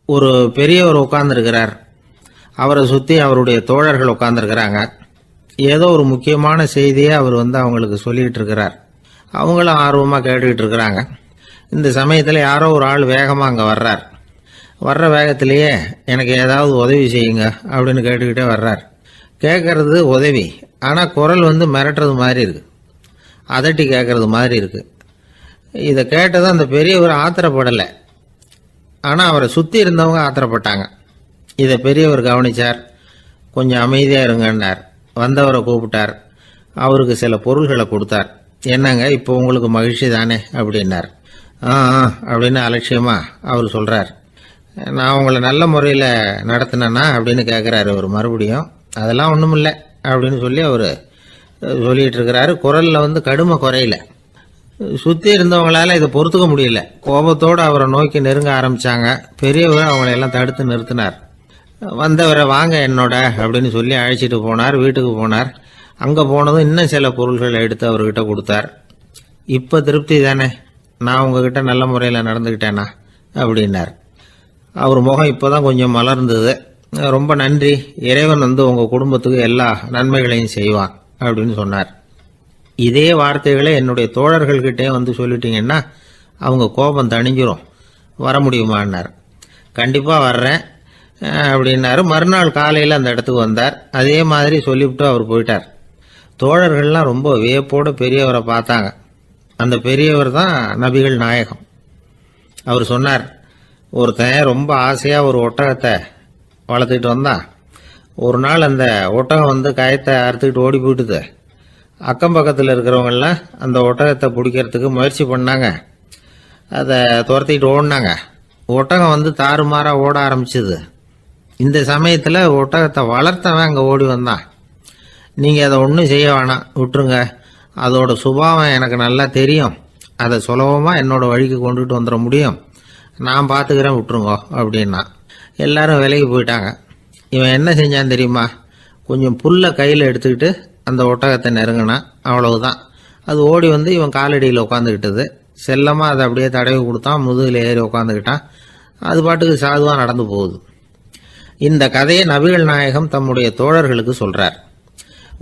ஒரு பெரியவர் உட்கார்ந்துருக்கிறார். அவரை சுற்றி அவருடைய தோழர்கள் உட்கார்ந்துருக்கிறாங்க. ஏதோ ஒரு முக்கியமான செய்தியை அவர் அவங்களுக்கு சொல்லிகிட்டு இருக்கிறார். அவங்களும் ஆர்வமாக கேட்டுக்கிட்டு இருக்கிறாங்க. இந்த சமயத்தில் யாரோ ஒரு ஆள் வேகமாக அங்கே வர்றார். வர்ற வேகத்திலேயே எனக்கு ஏதாவது உதவி செய்யுங்க அப்படின்னு கேட்டுக்கிட்டே வர்றார். கேட்கறது உதவி, ஆனால் குரல் மிரட்டுறது மாதிரி இருக்கு, அதட்டி கேட்கறது மாதிரி இருக்கு. இதை கேட்டதும் அந்த பெரியவர் ஆத்திரப்படலை, ஆனால் அவரை சுற்றி இருந்தவங்க ஆத்திரப்பட்டாங்க. இதை பெரியவர் கவனிச்சார். கொஞ்சம் அமைதியாக இருங்கன்னார். வந்தவரை கூப்பிட்டார். அவருக்கு சில பொருள்களை கொடுத்தார். என்னங்க இப்போ உங்களுக்கு மகிழ்ச்சி தானே அப்படின்னார். ஆ அப்படின்னு அலட்சியமாக அவர் சொல்கிறார். நான் உங்களை நல்ல முறையில் நடத்தினேன்னா அப்படின்னு கேட்குறாரு அவர் மறுபடியும். அதெல்லாம் ஒன்றும் இல்லை அப்படின்னு சொல்லி அவர் சொல்லிகிட்டு இருக்கிறாரு. குரலில் கடுமை குறையில. சுற்றி இருந்தவங்களால இதை பொறுத்துக்க முடியல. கோபத்தோடு அவரை நோக்கி நெருங்க ஆரம்பித்தாங்க. பெரியவர் அவங்களையெல்லாம் தடுத்து நிறுத்தினார். வந்தவரை வாங்க என்னோட அப்படின்னு சொல்லி அழைச்சிட்டு போனார். வீட்டுக்கு போனார். அங்கே போனதும் இன்னும் சில பொருள்களை எடுத்து அவர்கிட்ட கொடுத்தார். இப்போ திருப்தி தானே, நான் உங்ககிட்ட நல்ல முறையில் நடந்துக்கிட்டேனா அப்படின்னார். அவர் முகம் இப்போ தான் கொஞ்சம் மலர்ந்தது. ரொம்ப நன்றி, இறைவன் உங்கள் குடும்பத்துக்கு எல்லா நன்மைகளையும் செய்வான் அப்படின்னு சொன்னார். இதே வார்த்தைகளை என்னுடைய தோழர்கள்கிட்டே சொல்லிட்டீங்கன்னா அவங்க கோபம் தணிஞ்சிரும், வர முடியுமான்னார். கண்டிப்பாக வர்றேன் அப்படின்னாரு. மறுநாள் காலையில் அந்த இடத்துக்கு வந்தார். அதே மாதிரி சொல்லிவிட்டு அவர் போயிட்டார். தோழர்கள்லாம் ரொம்ப வியப்போடு பெரியவரை பார்த்தாங்க. அந்த பெரியவர் தான் நபிகள் நாயகம். அவர் சொன்னார், ஒருத்தன் ரொம்ப ஆசையாக ஒரு ஒட்டகத்தை வளர்த்துக்கிட்டு வந்தான். ஒரு நாள் அந்த ஒட்டகம் கயத்தை அறுத்துக்கிட்டு ஓடி போயிட்டுது. அக்கம் பக்கத்தில் இருக்கிறவங்கெல்லாம் அந்த ஒட்டகத்தை பிடிக்கிறதுக்கு முயற்சி பண்ணாங்க. அதை துரத்திக்கிட்டு ஓடினாங்க. ஒட்டகம் தாறுமாறாக ஓட ஆரம்பிச்சுது. இந்த சமயத்தில் ஒட்டகத்தை வளர்த்தவன் அங்கே ஓடி வந்தான். நீங்கள் அதை ஒன்றும் செய்ய வேணாம், விட்டுருங்க, அதோட சுபாவம் எனக்கு நல்லா தெரியும், அதை சுலபமாக என்னோட வழிக்கு கொண்டுட்டு வந்துட முடியும், நான் பார்த்துக்கிறேன், விட்டுருங்கோ அப்படின்னா. எல்லாரும் விலைக்கு போயிட்டாங்க. இவன் என்ன செஞ்சான் தெரியுமா? கொஞ்சம் புல்லை கையில் எடுத்துக்கிட்டு அந்த ஒட்டகத்தை நெருங்கினான். அவ்வளவுதான். அது ஓடி இவன் காலடியில் உட்காந்துக்கிட்டது. செல்லமாக அதை அப்படியே தடவி கொடுத்தான். முதுகில் ஏறி உட்காந்துக்கிட்டான். அது பாட்டுக்கு சாதுவாக நடந்து போகுது. இந்த கதையை நபிகள் நாயகம் தம்முடைய தோழர்களுக்கு சொல்றார்.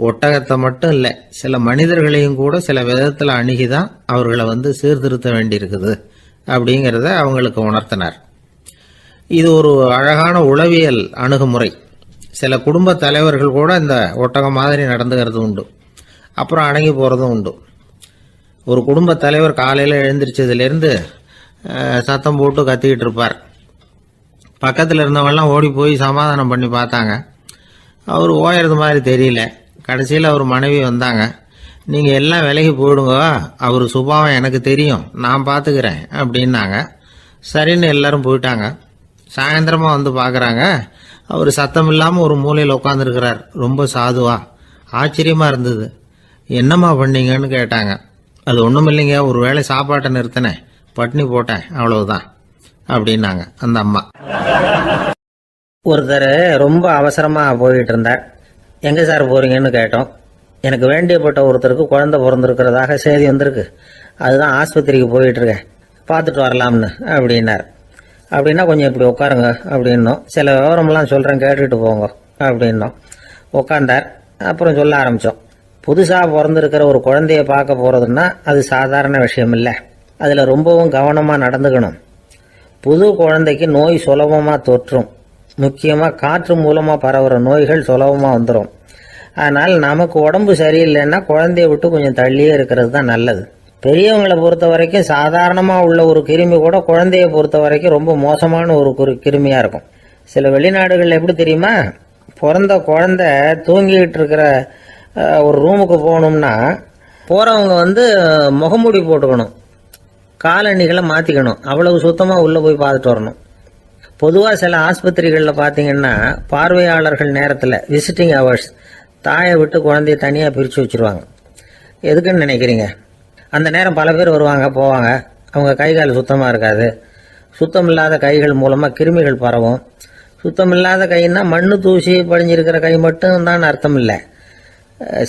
ஒட்டகத்தை மட்டும் இல்லை, சில மனிதர்களையும் கூட சில விதத்தில் அணுகிதான் அவர்களை சீர்திருத்த வேண்டியிருக்குது அப்படிங்கிறத அவங்களுக்கு உணர்த்தினார். இது ஒரு அழகான உளவியல் அணுகுமுறை. சில குடும்ப தலைவர்கள் கூட இந்த ஒட்டகம் மாதிரி நடந்துகிறது உண்டு, அப்புறம் அடங்கி போகிறதும் உண்டு. ஒரு குடும்ப தலைவர் காலையில் எழுந்திரிச்சதுலேருந்து சத்தம் போட்டு கத்திக்கிட்டு இருப்பார். பக்கத்தில் இருந்தவங்கெல்லாம் ஓடி போய் சமாதானம் பண்ணி பார்த்தாங்க. அவர் ஓயறது மாதிரி தெரியல. கடைசியில் அவர் மனைவி வந்தாங்க. நீங்கள் எல்லாம் விலகி போயிடுங்க, அவர் சுபாவம் எனக்கு தெரியும், நான் பார்த்துக்கிறேன் அப்படின்னாங்க. சரின்னு எல்லாரும் போயிட்டாங்க. சாயந்தரமாக பார்க்குறாங்க, அவர் சத்தம் இல்லாமல் ஒரு மூலையில் உட்காந்துருக்கிறார். ரொம்ப சாதுவா. ஆச்சரியமாக இருந்தது. என்னம்மா பண்ணீங்கன்னு கேட்டாங்க. அது ஒன்றும் இல்லைங்க, ஒரு வேளை சாப்பாட்டை நிறுத்தினேன், பட்னி போட்டேன், அவ்வளவுதான் அப்படின்னாங்க அந்த அம்மா. ஒருத்தர் ரொம்ப அவசரமாக போயிட்டு இருந்தார். எங்கே சார் போகிறீங்கன்னு கேட்டோம். எனக்கு வேண்டியப்பட்ட ஒருத்தருக்கு குழந்தை பிறந்திருக்கிறதாக செய்தி வந்திருக்கு, அதுதான் ஆஸ்பத்திரிக்கு போயிட்டுருக்கேன், பார்த்துட்டு வரலாம்னு அப்படின்னார். அப்படின்னா கொஞ்சம் இப்படி உட்காருங்க அப்படின்னோம். சில விவரமெல்லாம் சொல்கிறேன், கேட்டுக்கிட்டு போங்க அப்படின்னோம். உட்காந்தார். அப்புறம் சொல்ல ஆரம்பித்தோம். புதுசாக பிறந்திருக்கிற ஒரு குழந்தைய பார்க்க போகிறதுன்னா அது சாதாரண விஷயம் இல்லை, அதில் ரொம்பவும் கவனமாக நடந்துக்கணும். புது குழந்தைக்கு நோய் சுலபமாக தொற்றும். முக்கியமாக காற்று மூலமாக பரவுற நோய்கள் சுலபமாக வந்துடும். அதனால் நமக்கு உடம்பு சரியில்லைன்னா குழந்தைய விட்டு கொஞ்சம் தள்ளியே இருக்கிறது தான் நல்லது. பெரியவங்களை பொறுத்த வரைக்கும் சாதாரணமாக உள்ள ஒரு கிருமி கூட குழந்தைய பொறுத்த வரைக்கும் ரொம்ப மோசமான ஒரு கிருமியாக இருக்கும். சில வெளிநாடுகளில் எப்படி தெரியுமா, பிறந்த குழந்தை தூங்கிக்கிட்டு இருக்கிற ஒரு ரூமுக்கு போகணும்னா போகிறவங்க முகமூடி போட்டுக்கணும், காலணிகளை மாற்றிக்கணும், அவ்வளவு சுத்தமாக உள்ளே போய் பார்த்துட்டு வரணும். பொதுவாக சில ஆஸ்பத்திரிகளில் பார்த்தீங்கன்னா பார்வையாளர்கள் நேரத்தில் விசிட்டிங் ஹவர்ஸ் தாயை விட்டு குழந்தைய தனியாக பிரித்து வச்சுருவாங்க. எதுக்குன்னு நினைக்கிறீங்க? அந்த நேரம் பல பேர் வருவாங்க போவாங்க, அவங்க கை கால் சுத்தமாக இருக்காது. சுத்தம் இல்லாத கைகள் மூலமாக கிருமிகள் பரவும். சுத்தம் இல்லாத கைன்னா மண்ணு தூசி படிஞ்சிருக்கிற கை மட்டும் தான் அர்த்தம் இல்லை.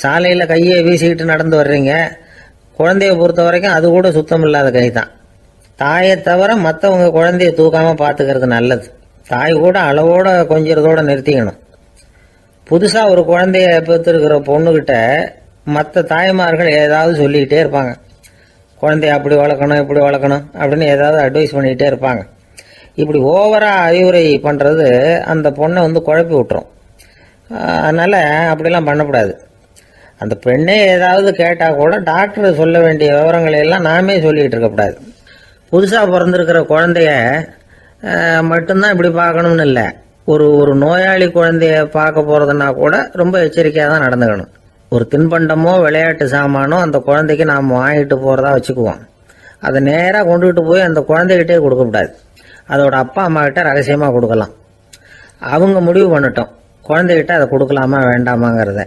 சாலையில் கையை வீசிக்கிட்டு நடந்து வர்றீங்க, குழந்தைய பொறுத்த வரைக்கும் அது கூட சுத்தம் இல்லாத கை தான். தாயை தவிர மற்றவங்க குழந்தைய தூக்காமல் பார்த்துக்கிறது நல்லது. தாய் கூட அளவோட கொஞ்சிறதோட நிறுத்திக்கணும். புதுசாக ஒரு குழந்தைய பெற்றிருக்கிற பொண்ணுக்கிட்ட மற்ற தாய்மார்கள் ஏதாவது சொல்லிக்கிட்டே இருப்பாங்க. குழந்தைய அப்படி வளர்க்கணும் இப்படி வளர்க்கணும் அப்படின்னு ஏதாவது அட்வைஸ் பண்ணிக்கிட்டே இருப்பாங்க. இப்படி ஓவராக அறிவுரை பண்ணுறது அந்த பொண்ணை குழப்பி விட்டுரும். அதனால் அப்படிலாம் பண்ணக்கூடாது. அந்த பெண்ணே ஏதாவது கேட்டால் கூட டாக்டர் சொல்ல வேண்டிய விவரங்களை எல்லாம் நாமே சொல்லிக்கிட்டு இருக்கக்கூடாது. புதுசாக பிறந்திருக்கிற குழந்தைய மட்டும்தான் இப்படி பார்க்கணும்னு இல்லை. ஒரு நோயாளி குழந்தைய பார்க்க போகிறதுனா கூட ரொம்ப எச்சரிக்கையாக தான் நடந்துக்கணும். ஒரு தின்பண்டமோ விளையாட்டு சாமானோ அந்த குழந்தைக்கு நாம் வாங்கிட்டு போகிறதா வச்சுக்குவோம். அதை நேராக கொண்டுகிட்டு போய் அந்த குழந்தைகிட்டே கொடுக்கக்கூடாது. அதோட அப்பா அம்மா கிட்ட ரகசியமாக கொடுக்கலாம். அவங்க முடிவு பண்ணட்டும் குழந்தைகிட்ட அதை கொடுக்கலாமா வேண்டாமாங்கிறத.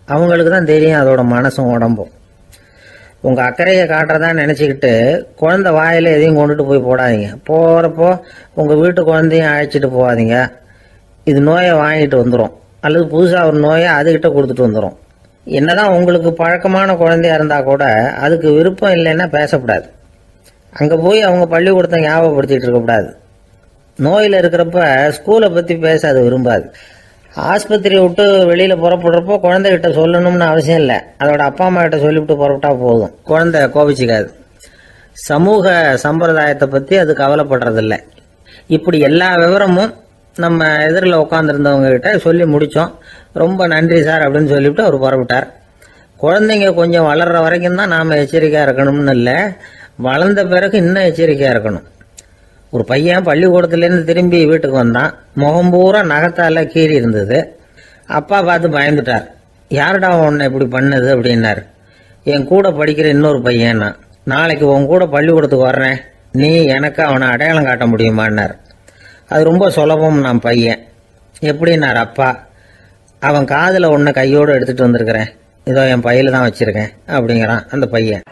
அவங்களுக்கு தான் தெரியும் அதோட மனசும் உடம்பும். உங்கள் அக்கறையை காட்டுறதா நினச்சிக்கிட்டு குழந்தை வாயில் எதையும் கொண்டுட்டு போய் போடாதீங்க. போகிறப்போ உங்கள் வீட்டு குழந்தையும் அழைச்சிட்டு போகாதீங்க. இது நோயை வாங்கிட்டு வந்துடும், அல்லது புதுசாக ஒரு நோயை அதுக்கிட்ட கொடுத்துட்டு வந்துடும். என்னதான் உங்களுக்கு பழக்கமான குழந்தையா இருந்தால் கூட அதுக்கு விருப்பம் இல்லைன்னா பேசக்கூடாது. அங்கே போய் அவங்க பள்ளிக்கூடத்தை ஞாபகப்படுத்திகிட்டு இருக்கக்கூடாது. நோயில் இருக்கிறப்ப ஸ்கூலை பற்றி பேச அது விரும்பாது. ஆஸ்பத்திரியை விட்டு வெளியில் புறப்படுறப்போ குழந்தைகிட்ட சொல்லணும்னு அவசியம் இல்லை. அதோட அப்பா அம்மா கிட்ட சொல்லிவிட்டு புறப்பட்டா போதும். குழந்தை கோபிச்சிக்காது. சமூக சம்பிரதாயத்தை பற்றி அது கவலைப்படுறதில்லை. இப்படி எல்லா விவரமும் நம்ம எதிரில் உட்காந்துருந்தவங்க கிட்ட சொல்லி முடித்தோம். ரொம்ப நன்றி சார் அப்படின்னு சொல்லிவிட்டு அவர் புறப்பட்டார். குழந்தைங்க கொஞ்சம் வளர்கிற வரைக்கும் தான் நாம் எச்சரிக்கையாக இருக்கணும்னு இல்லை, வளர்ந்த பிறகு இன்னும் எச்சரிக்கையாக இருக்கணும். ஒரு பையன் பள்ளிக்கூடத்துலேருந்து திரும்பி வீட்டுக்கு வந்தான். முகம் பூரா நகத்தால் கீறி இருந்தது. அப்பா பார்த்து பயந்துட்டார். யாருடா உன்னை இப்படி பண்ணது அப்படின்னார். என் கூட படிக்கிற இன்னொரு பையன்னா. நாளைக்கு உன் கூட பள்ளிக்கூடத்துக்கு வர்றேன், நீ எனக்கு அவனை அடையாளம் காட்ட முடியுமான்னார். அது ரொம்ப சுலபம் நான் பையன். எப்படின்னார் அப்பா. அவன் காதில் ஒன்று கையோடு எடுத்துகிட்டு வந்திருக்கிறேன், இதோ என் பையில தான் வச்சுருக்கேன் அப்படிங்கிறான் அந்த பையன்.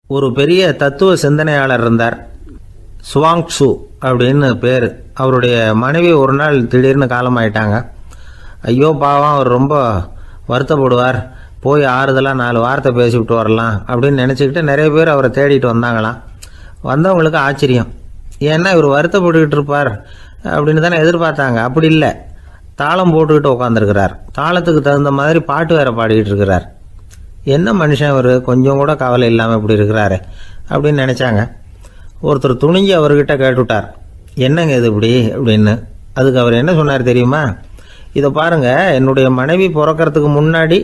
ஒரு பெரிய தத்துவ சிந்தனையாளர் இருந்தார், சுவாங்சு அப்படின்னு பேர். அவருடைய மனைவி ஒரு நாள் திடீர்னு காலமாயிட்டாங்க. ஐயோ பாவம், அவர் ரொம்ப வருத்தப்படுவார், போய் ஆறுதலாக 4 வார்த்தை பேசிவிட்டு வரலாம் அப்படின்னு நினச்சிக்கிட்டு நிறைய பேர் அவரை தேடிட்டு வந்தாங்களாம். வந்தவங்களுக்கு ஆச்சரியம், ஏன்னா இவர் வருத்தப்பட்டுக்கிட்டு இருப்பார் அப்படின்னு தானே எதிர்பார்த்தாங்க. அப்படி இல்லை, தாளம் போட்டுக்கிட்டு உட்காந்துருக்கிறார். தாளத்துக்கு தகுந்த மாதிரி பாட்டு வேற பாடிக்கிட்டு இருக்கிறார். என்ன மனுஷன் இவர், கொஞ்சம் கூட கவலை இல்லாமல் இப்படி இருக்கிறாரு அப்படின்னு நினச்சாங்க. ஒருத்தர் துணிஞ்சு அவர்கிட்ட கேட்டுவிட்டார், என்னங்க இது இப்படி அப்படின்னு. அதுக்கு அவர் என்ன சொன்னார் தெரியுமா? இதை பாருங்க, என்னுடைய மனைவி பிறக்கிறதுக்கு முன்னாடி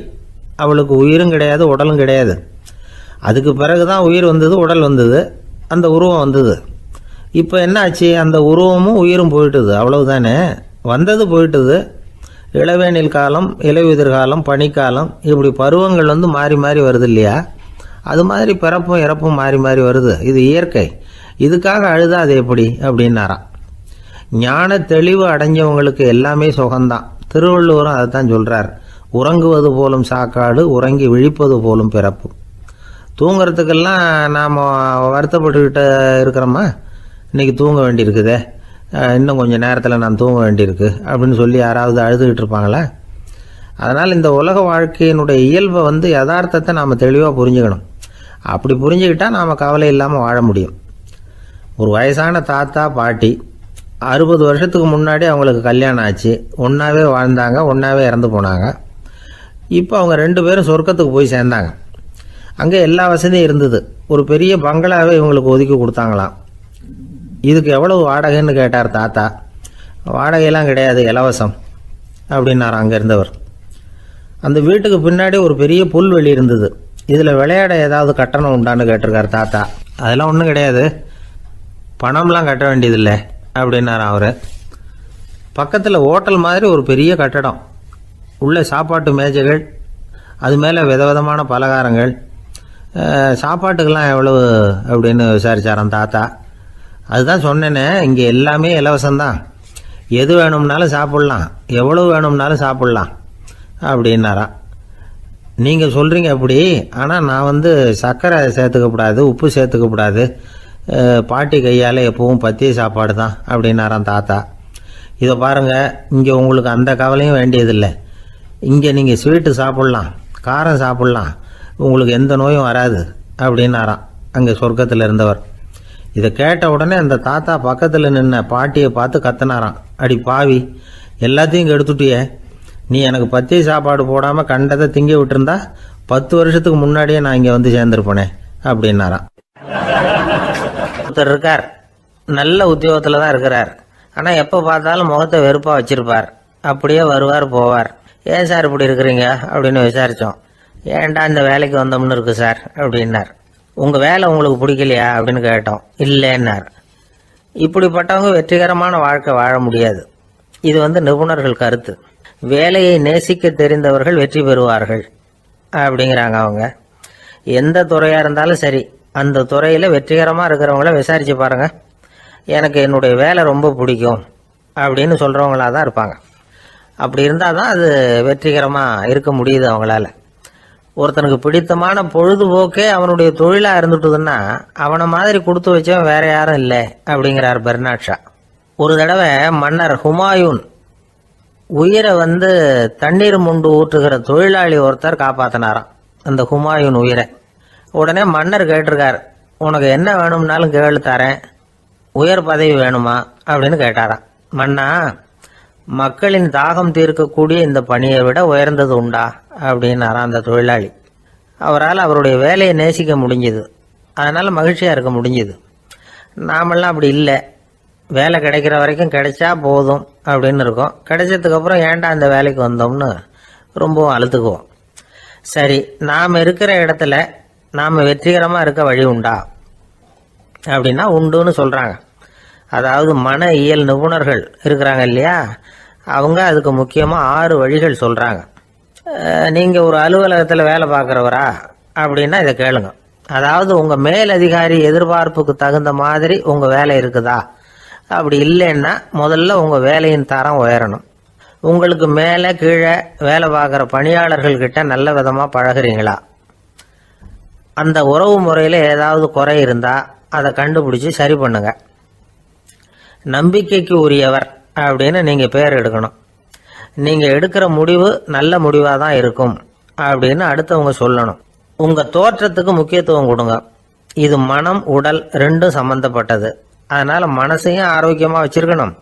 அவளுக்கு உயிரும் கிடையாது உடலும் கிடையாது. அதுக்கு பிறகு தான் உயிர் வந்தது, உடல் வந்தது, அந்த உருவம் வந்தது. இப்போ என்ன ஆச்சு, அந்த உருவமும் உயிரும் போயிட்டுது, அவ்வளவுதானே. வந்தது போயிட்டுது. இளவேனில் காலம், இலையுதிர் காலம், பனிக்காலம், இப்படி பருவங்கள் மாறி மாறி வருது இல்லையா? அது மாதிரி பிறப்பும் இறப்பும் மாறி மாறி வருது. இது இயற்கை. இதுக்காக அழுதா அது எப்படி அப்படின்னாராம். ஞான தெளிவு அடைஞ்சவங்களுக்கு எல்லாமே சுகம்தான். திருவள்ளுவரும் அதை தான் சொல்கிறார், உறங்குவது போலும் சாக்காடு, உறங்கி விழிப்பது போலும் பிறப்பு. தூங்கிறதுக்கெல்லாம் நாம் வருத்தப்பட்டுக்கிட்ட இருக்கிறோமா? இன்றைக்கி தூங்க வேண்டியிருக்குதே, இன்னும் கொஞ்சம் நேரத்தில் நான் தூங்க வேண்டியிருக்கு அப்படின்னு சொல்லி யாராவது அழுதுகிட்டு இருப்பாங்களா? அதனால் இந்த உலக வாழ்க்கையினுடைய இயல்பை யதார்த்தத்தை நாம் தெளிவாக புரிஞ்சுக்கணும். அப்படி புரிஞ்சுக்கிட்டால் நாம் கவலை இல்லாமல் வாழ முடியும். ஒரு வயசான தாத்தா பாட்டி 60 வருஷத்துக்கு முன்னாடி அவங்களுக்கு கல்யாணம் ஆச்சு. ஒன்றாவே வாழ்ந்தாங்க, ஒன்றாவே இறந்து போனாங்க. இப்போ அவங்க 2 பேரும் சொர்க்கத்துக்கு போய் சேர்ந்தாங்க. அங்கே எல்லா வசதியும் இருந்தது. ஒரு பெரிய பங்களாவே இவங்களுக்கு ஒதுக்கி கொடுத்தாங்களாம். இதுக்கு எவ்வளவு வாடகைன்னு கேட்டார் தாத்தா. வாடகையெல்லாம் கிடையாது, இலவசம் அப்படின்னார் அங்கே இருந்தவர். அந்த வீட்டுக்கு பின்னாடி ஒரு பெரிய புல்வெளி இருந்தது. இதில் விளையாட ஏதாவது கட்டணம் உண்டான்னு கேட்டிருக்கார் தாத்தா. அதெல்லாம் ஒன்றும் கிடையாது, பணம்லாம் கட்ட வேண்டியதில்லை அப்படின்னார் அவர். பக்கத்தில் ஹோட்டல் மாதிரி ஒரு பெரிய கட்டடம், உள்ள சாப்பாட்டு மேஜைகள், அது மேலே விதவிதமான பலகாரங்கள். சாப்பாட்டுக்கெல்லாம் எவ்வளவு அப்படின்னு விசாரிச்சாராம் தாத்தா. அதுதான் சொன்னேனே, இங்கே எல்லாமே இலவசம்தான், எது வேணும்னாலும் சாப்பிட்லாம், எவ்வளவு வேணும்னாலும் சாப்பிட்லாம் அப்படின்னாராம். நீங்கள் சொல்கிறீங்க அப்படி, ஆனால் நான் சர்க்கரை சேர்த்துக்கக்கூடாது, உப்பு சேர்த்துக்கக்கூடாது, பாட்டி கையால் எப்பவும் பத்திய சாப்பாடு தான் அப்படின்னாராம் தாத்தா. இதை பாருங்கள், இங்கே உங்களுக்கு அந்த கவலையும் வேண்டியதில்லை. இங்கே நீங்கள் ஸ்வீட்டு சாப்பிட்லாம், காரம் சாப்பிட்லாம், உங்களுக்கு எந்த நோயும் வராது அப்படின்னாராம் அங்கே சொர்க்கத்தில் இருந்தவர். இதை கேட்ட உடனே அந்த தாத்தா பக்கத்தில் நின்ன பாட்டியை பார்த்து கத்தினாராம், அடி பாவி, எல்லாத்தையும் கெடுத்துட்டியே, நீ எனக்கு பத்திய சாப்பாடு போடாமல் கண்டதை திங்க விட்டுருந்தா 10 வருஷத்துக்கு முன்னாடியே நான் இங்கே வந்து சேர்ந்துருப்பேனே அப்படின்னாராம். ஒருத்தர் இருக்கார், நல்ல உத்தியோகத்தில் தான் இருக்கிறார். ஆனால் எப்போ பார்த்தாலும் முகத்தை வெறுப்பாக வச்சிருப்பார். அப்படியே வருவார் போவார். ஏன் சார் இப்படி இருக்கிறீங்க அப்படின்னு விசாரித்தோம். ஏன்டா இந்த வேலைக்கு வந்தோம்னு இருக்கு சார் அப்படின்னார். உங்கள் வேலை உங்களுக்கு பிடிக்கலையா அப்படின்னு கேட்டோம். இல்லைன்னார். இப்படிப்பட்டவங்க வெற்றிகரமான வாழ்க்கை வாழ முடியாது. இது நிபுணர்கள் கருத்து. வேலையை நேசிக்க தெரிந்தவர்கள் வெற்றி பெறுவார்கள் அப்படிங்கிறாங்க அவங்க. எந்த துறையாக இருந்தாலும் சரி, அந்த துறையில் வெற்றிகரமாக இருக்கிறவங்கள விசாரித்து பாருங்க. எனக்கு என்னுடைய வேலை ரொம்ப பிடிக்கும் அப்படின்னு சொல்கிறவங்களா தான் இருப்பாங்க. அப்படி இருந்தால் தான் அது வெற்றிகரமாக இருக்க முடியுது அவங்களால. ஒருத்தனுக்கு பிடித்தமான பொழுதுபோக்கே அவனுடைய தொழிலாக இருந்துட்டுதுன்னா அவனை மாதிரி கொடுத்து வச்சவன் வேற யாரும் இல்லை அப்படிங்கிறார் பெர்னாட் ஷா. ஒரு தடவை மன்னர் ஹுமாயூன் உயிரை தண்ணீர் முண்டு ஊற்றுகிற தொழிலாளி ஒருத்தர் காப்பாத்தினாராம் அந்த ஹுமாயூன் உயிரை. உடனே மன்னர் கேட்டிருக்கார், உனக்கு என்ன வேணும்னாலும் கேளு தரேன், உயர் பதவி வேணுமா அப்படின்னு கேட்டாராம். மன்னா, மக்களின் தாகம் தீர்க்கக்கூடிய இந்த பணியை விட உயர்ந்தது உண்டா அப்படின்னாராம் அந்த தொழிலாளி. அவரால் அவருடைய வேலையை நேசிக்க முடிஞ்சுது, அதனால மகிழ்ச்சியாக இருக்க முடிஞ்சுது. நாமெல்லாம் அப்படி இல்லை. வேலை கிடைக்கிற வரைக்கும் கிடைச்சா போதும் அப்படின்னு இருக்கோம். கிடைச்சதுக்கப்புறம் ஏன்டா அந்த வேலைக்கு வந்தோம்னு ரொம்பவும் அழுத்துக்குவோம். சரி, நாம் இருக்கிற இடத்துல நாம் வெற்றிகரமாக இருக்க வழி உண்டா அப்படின்னா உண்டுன்னு சொல்கிறாங்க. அதாவது மன இயல் நிபுணர்கள் இருக்கிறாங்க இல்லையா, அவங்க அதுக்கு முக்கியமாக 6 வழிகள் சொல்கிறாங்க. நீங்கள் ஒரு அலுவலகத்தில் வேலை பார்க்குறவரா அப்படின்னா இதை கேளுங்க. அதாவது உங்கள் மேலதிகாரி எதிர்பார்ப்புக்கு தகுந்த மாதிரி உங்கள் வேலை இருக்குதா? அப்படி இல்லைன்னா முதல்ல உங்கள் வேலையின் தரம் உயரணும். உங்களுக்கு மேலே கீழே வேலை பார்க்குற பணியாளர்கள்கிட்ட நல்ல விதமாக பழகுறீங்களா? அந்த உறவு முறையில் ஏதாவது குறை இருந்தால் அதை கண்டுபிடிச்சி சரி பண்ணுங்க. நம்பிக்கைக்கு உரியவர் அப்படின்னு நீங்கள் பேர் எடுக்கணும். நீங்கள் எடுக்கிற முடிவு நல்ல முடிவாக தான் இருக்கும் அப்படின்னு அடுத்தவங்க சொல்லணும். உங்கள் தோற்றத்துக்கு முக்கியத்துவம் கொடுங்க. இது மனம் உடல் ரெண்டும் சம்பந்தப்பட்டது. அதனால் மனசையும் ஆரோக்கியமாக வச்சுருக்கணும்,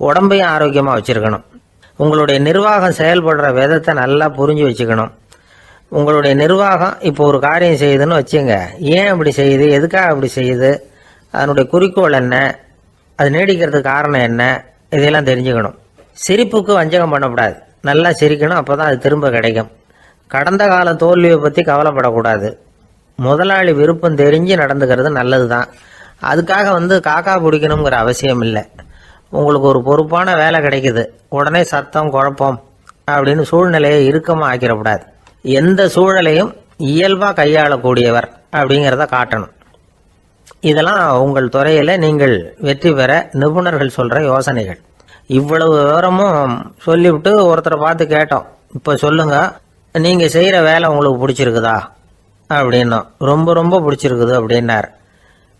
உடம்பையும் ஆரோக்கியமாக வச்சுருக்கணும். உங்களுடைய நிர்வாகம் செயல்படுற விதத்தை நல்லா புரிஞ்சு வச்சுக்கணும். உங்களுடைய நிர்வாகம் இப்போ ஒரு காரியம் செய்யுதுன்னு வச்சுங்க, ஏன் அப்படி செய்யுது, எதுக்காக அப்படி செய்யுது, அதனுடைய குறிக்கோள் என்ன, அது நீடிக்கிறதுக்கு காரணம் என்ன, இதெல்லாம் தெரிஞ்சுக்கணும். சிரிப்புக்கு வஞ்சகம் பண்ணக்கூடாது, நல்லா சிரிக்கணும், அப்போ தான் அது திரும்ப கிடைக்கும். கடந்த கால தோல்வியை பற்றி கவலைப்படக்கூடாது. முதலாளி விருப்பம் தெரிஞ்சு நடந்துக்கிறது நல்லது தான். அதுக்காக காக்கா பிடிக்கணுங்கிற அவசியம் இல்லை. உங்களுக்கு ஒரு பொறுப்பான வேலை கிடைக்குது, உடனே சத்தம் குழப்பம் அப்படின்னு சூழ்நிலையை இறுக்கமாக ஆக்கிடக்கூடாது. எந்த சூழலையும் இயல்பாக கையாளக்கூடியவர் அப்படிங்கிறத காட்டணும். இதெல்லாம் உங்கள் துறையில் நீங்கள் வெற்றி பெற நிபுணர்கள் சொல்கிற யோசனைகள். இவ்வளவு விவரமும் சொல்லிவிட்டு ஒருத்தரை பார்த்து கேட்டோம், இப்போ சொல்லுங்க, நீங்கள் செய்கிற வேலை உங்களுக்கு பிடிச்சிருக்குதா அப்படின்னோம். ரொம்ப ரொம்ப பிடிச்சிருக்குது அப்படின்னார்.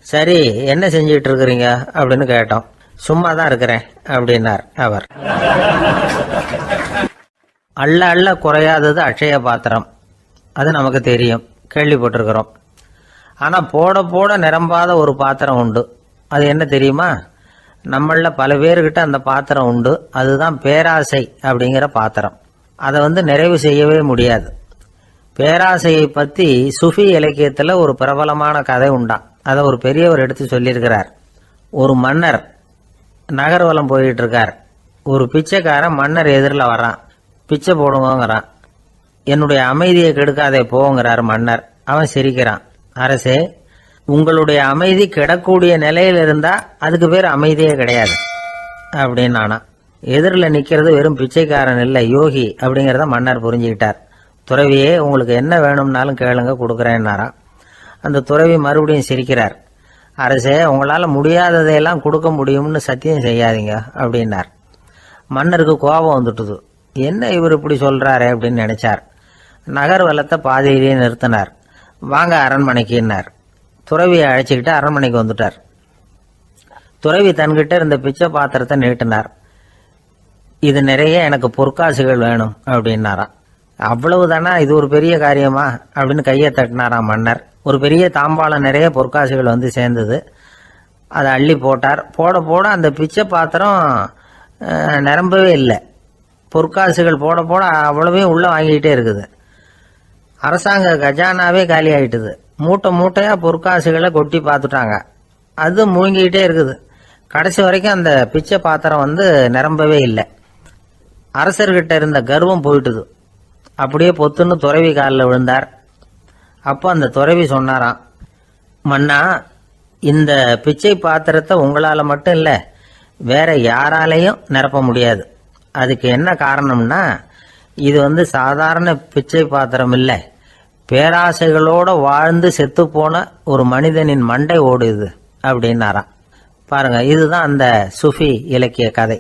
சரி, என்ன செஞ்சிட்டு இருக்கிறீங்க அப்படின்னு கேட்டோம். சும்மா தான் இருக்கிறேன் அப்படின்னார் அவர். அள்ள அள்ள குறையாதது அட்சய பாத்திரம், அது நமக்கு தெரியும், கேள்விப்பட்டிருக்கிறோம். ஆனால் போட போட நிரம்பாத ஒரு பாத்திரம் உண்டு. அது என்ன தெரியுமா? நம்மள பல பேர்கிட்ட அந்த பாத்திரம் உண்டு. அதுதான் பேராசை அப்படிங்கிற பாத்திரம். அதை நிறைவு செய்யவே முடியாது. பேராசையை பற்றி சுஃபி இலக்கியத்தில் ஒரு பிரபலமான கதை உண்டாம். அதை ஒரு பெரியவர் எடுத்து சொல்லியிருக்கிறார். ஒரு மன்னர் நகர்வலம் போயிட்டு இருக்கார். ஒரு பிச்சைக்காரன் மன்னர் எதிரில் வரான். பிச்சை போடுங்கிறான். என்னுடைய அமைதியை கெடுக்காதே போங்கிறார் மன்னர். அவன் சிரிக்கிறான். அரசே, உங்களுடைய அமைதி கெடக்கூடிய நிலையில் இருந்தா அதுக்கு பேர் அமைதியே கிடையாது அப்படின்னு ஆனா. எதிரில் நிற்கிறது வெறும் பிச்சைக்காரன் இல்லை, யோகி அப்படிங்கிறத மன்னர் புரிஞ்சுக்கிட்டார். துறவியே, உங்களுக்கு என்ன வேணும்னாலும் கேளுங்க, கொடுக்குறேன்னாராம். அந்த துறவி மறுபடியும் சிரிக்கிறார். அரசே, உங்களால் முடியாததையெல்லாம் கொடுக்க முடியும்னு சத்தியம் செய்யாதீங்க அப்படின்னார். மன்னருக்கு கோபம் வந்துட்டுது. என்ன இவர் இப்படி சொல்றாரு அப்படின்னு நினைச்சார். நகர்வலத்தை பாதியிலேயே நிறுத்தினார். வாங்க அரண்மனைக்குன்னார். துறவியை அழைச்சிக்கிட்டு அரண்மனைக்கு வந்துட்டார். துறவி தன்கிட்ட இருந்த பிச்சை பாத்திரத்தை நீட்டினார். இது நிறைய எனக்கு பொற்காசுகள் வேணும் அப்படின்னாராம். அவ்வளவுதானா, இது ஒரு பெரிய காரியமா அப்படின்னு கையை தட்டினாராம் மன்னர். ஒரு பெரிய தாம்பாளம் நிறைய பொற்காசுகள் சேர்ந்தது. அதை அள்ளி போட்டார். போட போட அந்த பிச்சை பாத்திரம் நிரம்பவே இல்லை. பொற்காசுகள் போட போட அவ்வளவையும் உள்ளே வாங்கிக்கிட்டே இருக்குது. அரசாங்க கஜானாவே காலி ஆகிட்டுது. மூட்டை மூட்டையாக பொற்காசுகளை கொட்டி பார்த்துட்டாங்க. அது முழுங்கிக்கிட்டே இருக்குது. கடைசி வரைக்கும் அந்த பிச்சை பாத்திரம் நிரம்பவே இல்லை. அரசர்கிட்ட இருந்த கர்வம் போயிட்டுது. அப்படியே பொத்துன்னு துறவி காலில் விழுந்தார். அப்போ அந்த துறவி சொன்னாராம், மன்னா, இந்த பிச்சை பாத்திரத்தை உங்களால் மட்டும் இல்லை, வேற யாராலையும் நிரப்ப முடியாது. அதுக்கு என்ன காரணம்னா, இது சாதாரண பிச்சை பாத்திரம் இல்லை, பேராசைகளோட வாழ்ந்து செத்து போன ஒரு மனிதனின் மண்டை ஓடுது அப்படின்னாராம். பாருங்க, இதுதான் அந்த சுஃபி இலக்கிய கதை.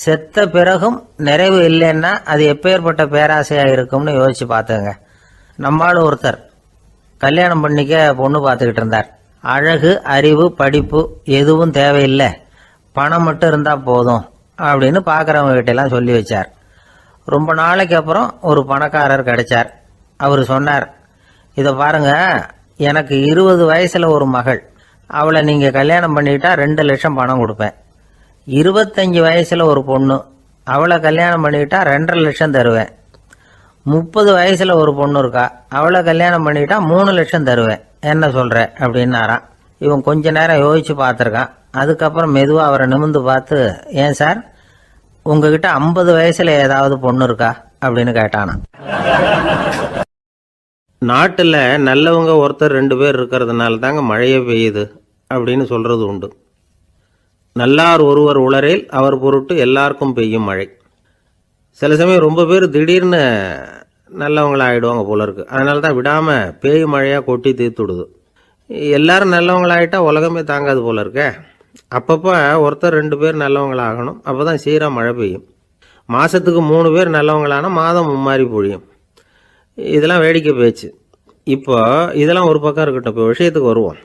செத்த பிறகும் நிறைவு இல்லைன்னா அது எப்பேற்பட்ட பேராசையா இருக்கும்னு யோசிச்சு பார்த்துங்க. நம்மால் ஒருத்தர் கல்யாணம் பண்ணிக்க பொண்ணு பார்த்துக்கிட்டு இருந்தார். அழகு, அறிவு, படிப்பு எதுவும் தேவையில்லை, பணம் மட்டும் இருந்தா போதும் அப்படின்னு பார்க்குறவங்க கிட்ட எல்லாம் சொல்லி வச்சார். ரொம்ப நாளைக்கு அப்புறம் ஒரு பணக்காரர் கிடைச்சார். அவர் சொன்னார், இதை பாருங்க, எனக்கு 20 வயசுல ஒரு மகள், அவளை நீங்க கல்யாணம் பண்ணிட்டா 2 லட்சம் பணம் கொடுப்பேன். 25 வயசுல ஒரு பொண்ணு, அவளை கல்யாணம் பண்ணிட்டா 2.5 லட்சம் தருவேன். 30 வயசுல ஒரு பொண்ணு இருக்கா, அவளை கல்யாணம் பண்ணிட்டா 3 லட்சம் தருவேன். என்ன சொல்ற அப்படின்னாராம். இவன் கொஞ்ச நேரம் யோசிச்சு பார்த்துருக்கான். அதுக்கப்புறம் மெதுவாக அவரை நிமிர்ந்து பார்த்து, ஏன் சார், உங்ககிட்ட 50 வயசுல ஏதாவது பொண்ணு இருக்கா அப்படின்னு கேட்டானா. நாட்டில் நல்லவங்க ஒருத்தர் 2 பேர் இருக்கிறதுனால தாங்க மழையே பெய்யுது அப்படின்னு சொல்றது உண்டு. நல்லார் ஒருவர் உளரேல் அவர் பொருட்டு எல்லாருக்கும் பெய்யும் மழை. சில சமயம் ரொம்ப பேர் திடீர்னு நல்லவங்களா ஆகிடுவாங்க போல இருக்கு. அதனால தான் விடாமல் பேய் மழையாக கொட்டி தீர்த்துடுது. எல்லாரும் நல்லவங்களாயிட்டா உலகமே தாங்காது போல இருக்க. அப்பப்போ ஒருத்தர் 2 பேர் நல்லவங்களாகணும். அப்போ தான் சீராக மழை பெய்யும். மாதத்துக்கு 3 பேர் நல்லவங்களானா மாதம் மும்மாரி பொழியும். இதெல்லாம் வேடிக்கை பேச்சு. இப்போ இதெல்லாம் ஒரு பக்கம் இருக்கட்டும். இப்போ விஷயத்துக்கு வருவோம்.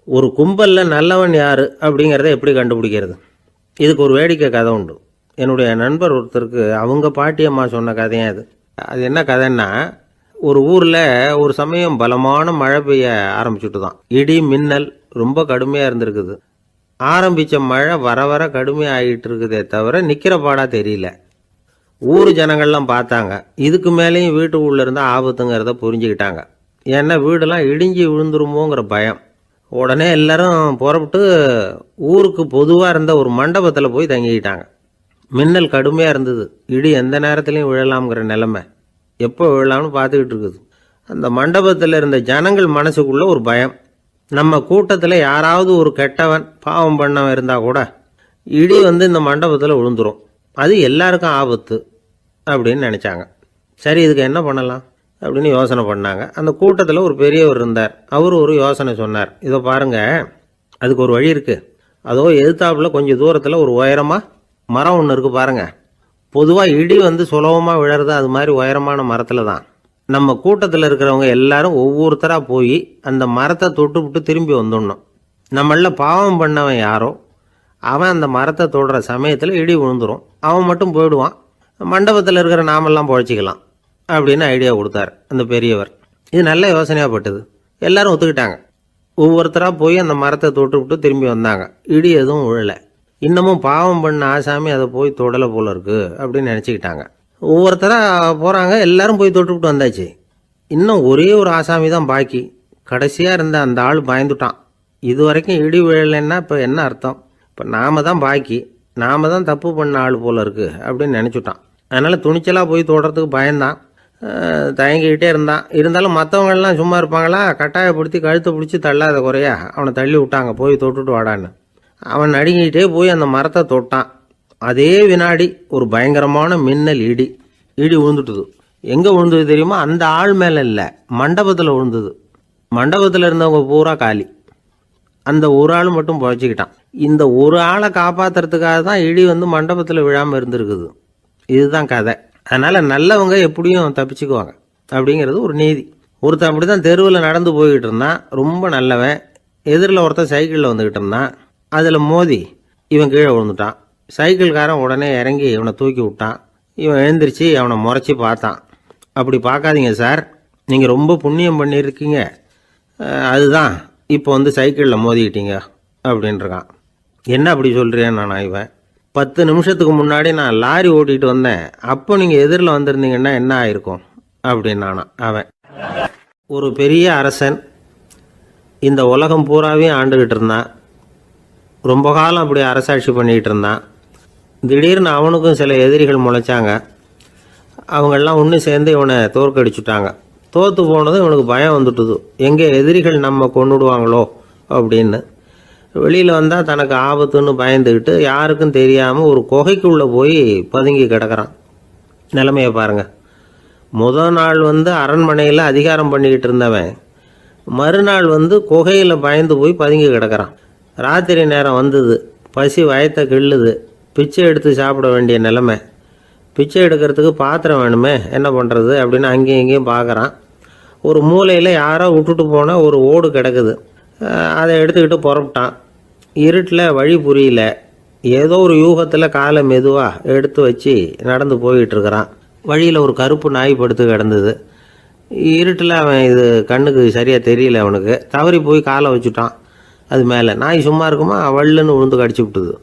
ஒரு கும்பலில் நல்லவன் யார் அப்படிங்கிறத எப்படி கண்டுபிடிக்கிறது? இதுக்கு ஒரு வேடிக்கை கதை உண்டு. என்னுடைய நண்பர் ஒருத்தருக்கு அவங்க பாட்டியம்மா சொன்ன கதையும் அது. அது என்ன கதைன்னா, ஒரு ஊரில் ஒரு சமயம் பலமான மழை பெய்ய ஆரம்பிச்சுட்டு தான். இடி மின்னல் ரொம்ப கடுமையாக இருந்திருக்குது. ஆரம்பித்த மழை வர வர கடுமையாக ஆகிட்டு இருக்குதே தவிர நிற்கிற பாடாக தெரியல. ஊர் ஜனங்கள்லாம் பார்த்தாங்க. இதுக்கு மேலேயும் வீட்டு உள்ள இருந்தால் ஆபத்துங்கிறத புரிஞ்சுக்கிட்டாங்க. ஏன்னா வீடெல்லாம் இடிஞ்சு விழுந்துருமோங்கிற பயம். உடனே எல்லாரும் புறப்பட்டு ஊருக்கு பொதுவாக இருந்த ஒரு மண்டபத்தில் போய் தங்கிக்கிட்டாங்க. மின்னல் கடுமையாக இருந்தது. இடி எந்த நேரத்துலையும் விழலாம்ங்கிற நிலைமை. எப்போ விழலாம்னு பார்த்துக்கிட்டு இருக்குது. அந்த மண்டபத்தில் இருந்த ஜனங்கள் மனசுக்குள்ள ஒரு பயம். நம்ம கூட்டத்தில் யாராவது ஒரு கெட்டவன் பாவம் பண்ணவன் இருந்தால் கூட இடி இந்த மண்டபத்தில் விழுந்துரும், அது எல்லாருக்கும் ஆபத்து அப்படின்னு நினச்சாங்க. சரி, இதுக்கு என்ன பண்ணலாம் அப்படின்னு யோசனை பண்ணாங்க. அந்த கூட்டத்தில் ஒரு பெரியவர் இருந்தார். அவர் ஒரு யோசனை சொன்னார். இதை பாருங்க, அதுக்கு ஒரு வழி இருக்கு. அதோ எதிர்த்தாப்புல கொஞ்சம் தூரத்தில் ஒரு உயரமாக மரம் ஒன்று இருக்கு பாருங்க. பொதுவாக இடி சுலபமாக விழறது அது மாதிரி உயரமான மரத்தில் தான். நம்ம கூட்டத்தில் இருக்கிறவங்க எல்லாரும் ஒவ்வொருத்தராக போய் அந்த மரத்தை தொட்டு விட்டு திரும்பி வந்துடணும். நம்மள பாவம் பண்ணவன் யாரோ அவன் அந்த மரத்தை தொடுற சமயத்தில் இடி விழுந்துடும். அவன் மட்டும் போயிடுவான். மண்டபத்தில் இருக்கிற நாமெல்லாம் பொழைச்சிக்கலாம் அப்படின்னு ஐடியா கொடுத்தார் அந்த பெரியவர். இது நல்ல யோசனையாக பட்டது. எல்லாரும் ஒத்துக்கிட்டாங்க. ஒவ்வொருத்தராக போய் அந்த மரத்தை தொட்டு விட்டு திரும்பி வந்தாங்க. இடி எதுவும் விழலை. இன்னமும் பாவம் பண்ண ஆசாமி அதை போய் தொடலை போல இருக்கு அப்படின்னு நினச்சிக்கிட்டாங்க. ஒவ்வொருத்தராக போகிறாங்க. எல்லாரும் போய் தொட்டுவிட்டு வந்தாச்சு. இன்னும் ஒரே ஒரு ஆசாமி தான் பாக்கி. கடைசியாக இருந்த அந்த ஆள் பயந்துட்டான். இது வரைக்கும் இடி விழலைன்னா இப்போ என்ன அர்த்தம்? இப்போ நாம தான் பாக்கி, நாம தான் தப்பு பண்ண ஆள் போல இருக்கு அப்படின்னு நினச்சிட்டான். அதனால் துணிச்சலாக போய் தொடுறதுக்கு பயந்தான். தயங்கிக்கிட்டே இருந்தான். இருந்தாலும் மற்றவங்கெல்லாம் சும்மா இருப்பாங்களா? கட்டாயப்படுத்தி கழுத்தை பிடிச்சி தள்ளாத குறையா அவனை தள்ளி விட்டாங்க. போய் தொட்டுட்டு வாடான்னு. அவன் நடுங்கிட்டே போய் அந்த மரத்தை தொட்டான். அதே வினாடி ஒரு பயங்கரமான மின்னல் இடி விழுந்துட்டுது. எங்கே விழுந்தது தெரியுமா? அந்த ஆள் மேலே இல்லை, மண்டபத்தில் விழுந்தது. மண்டபத்தில் இருந்தவங்க பூரா காலி. அந்த ஒரு ஆள் மட்டும் பொழைச்சிக்கிட்டான். இந்த ஒரு ஆளை காப்பாற்றுறதுக்காக தான் இடி மண்டபத்தில் விழாமல் இருந்திருக்குது. இதுதான் கதை. அதனால் நல்லவங்க எப்படியும் தப்பிச்சுக்குவாங்க அப்படிங்கிறது ஒரு நீதி. ஒருத்தன் அப்படி தான் தெருவில் நடந்து போய்கிட்டு இருந்தான். ரொம்ப நல்லவன். எதிரில் ஒருத்தன் சைக்கிளில் வந்துக்கிட்டு இருந்தான். அதில் மோதி இவன் கீழே விழுந்துட்டான். சைக்கிள்காரன் உடனே இறங்கி இவனை தூக்கி விட்டான். இவன் எழுந்திரிச்சு அவனை முறைச்சி பார்த்தான். அப்படி பார்க்காதீங்க சார், நீங்கள் ரொம்ப புண்ணியம் பண்ணியிருக்கீங்க, அதுதான் இப்போ சைக்கிளில் மோதிக்கிட்டீங்க அப்படின்றான். என்ன அப்படி சொல்கிறேன் நான் இவன், 10 நிமிஷத்துக்கு முன்னாடி நான் லாரி ஓட்டிகிட்டு வந்தேன், அப்போ நீங்கள் எதிரில் வந்திருந்தீங்கன்னா என்ன ஆயிருக்கும் அப்படின்னானான் அவன். ஒரு பெரிய அரசன் இந்த உலகம் பூராவையும் ஆண்டுகிட்டு இருந்தான். ரொம்ப காலம் அப்படி அரசாட்சி பண்ணிக்கிட்டு இருந்தான். திடீர்னு அவனுக்கும் சில எதிரிகள் முளைச்சாங்க. அவங்கெல்லாம் ஒன்று சேர்ந்து இவனை தோற்கடிச்சுட்டாங்க. தோற்று போனதும் இவனுக்கு பயம் வந்துட்டுது, எங்கே எதிரிகள் நம்ம கொண்டுடுவாங்களோ அப்படின்னு. வெளியில் வந்தால் தனக்கு ஆபத்துன்னு பயந்துக்கிட்டு யாருக்கும் தெரியாமல் ஒரு குகைக்குள்ளே போய் பதுங்கி கிடக்கிறான். நிலைமையை பாருங்கள். முதல் நாள் அரண்மனையில் அதிகாரம் பண்ணிக்கிட்டு இருந்தவன் மறுநாள் குகையில் பயந்து போய் பதுங்கி கிடக்கிறான். ராத்திரி நேரம் வந்தது, பசி வயத்தை கிள்ளுது, பிச்சை எடுத்து சாப்பிட வேண்டிய நிலைமை. பிச்சை எடுக்கிறதுக்கு பாத்திரம் வேணுமே, என்ன பண்ணுறது அப்படின்னு அங்கேயும் இங்கேயும் பார்க்குறான். ஒரு மூலையில் யாரோ விட்டுட்டு போன ஒரு ஓடு கிடக்குது. அதை எடுத்துக்கிட்டு புறப்பட்டான். இருட்டில் வழி புரியல. ஏதோ ஒரு யூகத்தில் காலை மெதுவாக எடுத்து வச்சு நடந்து போயிட்டுருக்கிறான். வழியில் ஒரு கருப்பு நாய் படுத்து கிடந்தது. இருட்டில் அவன் இது கண்ணுக்கு சரியாக தெரியல. அவனுக்கு தவறி போய் காலை வச்சுட்டான் அது மேலே. நாய் சும்மா இருக்குமா, வள்ளுன்னு விழுந்து கடிச்சு விட்டுது.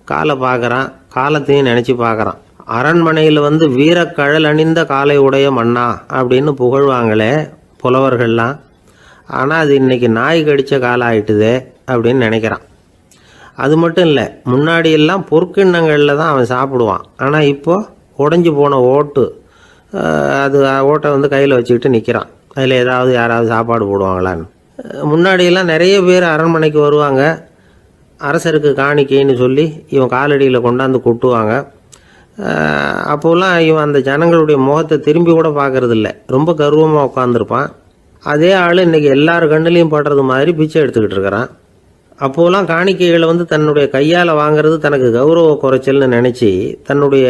காலை பார்க்குறான், காலத்தையும் நினச்சி பார்க்குறான். அரண்மனையில் வீரக்கழல் அணிந்த காலை உடைய மன்னா அப்படின்னு புகழ்வாங்களே புலவர்கள்லாம். ஆனால் அது இன்றைக்கி நாய் கடித்த காலம் ஆயிட்டுதே அப்படின்னு நினைக்கிறான். அது மட்டும் இல்லை, முன்னாடியெல்லாம் பொற்கிண்ணங்களில் தான் அவன் சாப்பிடுவான். ஆனால் இப்போது உடஞ்சி போன ஓட்டு, அது ஓட்டை கையில் வச்சுக்கிட்டு நிற்கிறான். அதில் யாராவது சாப்பாடு போடுவாங்களான்னு. முன்னாடியெல்லாம் நிறைய பேர் அரண்மனைக்கு வருவாங்க. அரசருக்கு காணிக்கைன்னு சொல்லி இவன் காலடியில் கொண்டாந்து கொட்டுவாங்க. அப்போல்லாம் இவன் அந்த ஜனங்களுடைய முகத்தை திரும்பி கூட பார்க்கறதில்ல, ரொம்ப கர்வமாக உட்காந்துருப்பான். அதே ஆள் இன்றைக்கி எல்லார் கண்ணுலேயும் படுறது மாதிரி பிச்சை எடுத்துக்கிட்டு இருக்கிறான். அப்போலாம் காணிக்கைகளை தன்னுடைய கையால் வாங்கிறது தனக்கு கௌரவ குறைச்சல்னு நினச்சி தன்னுடைய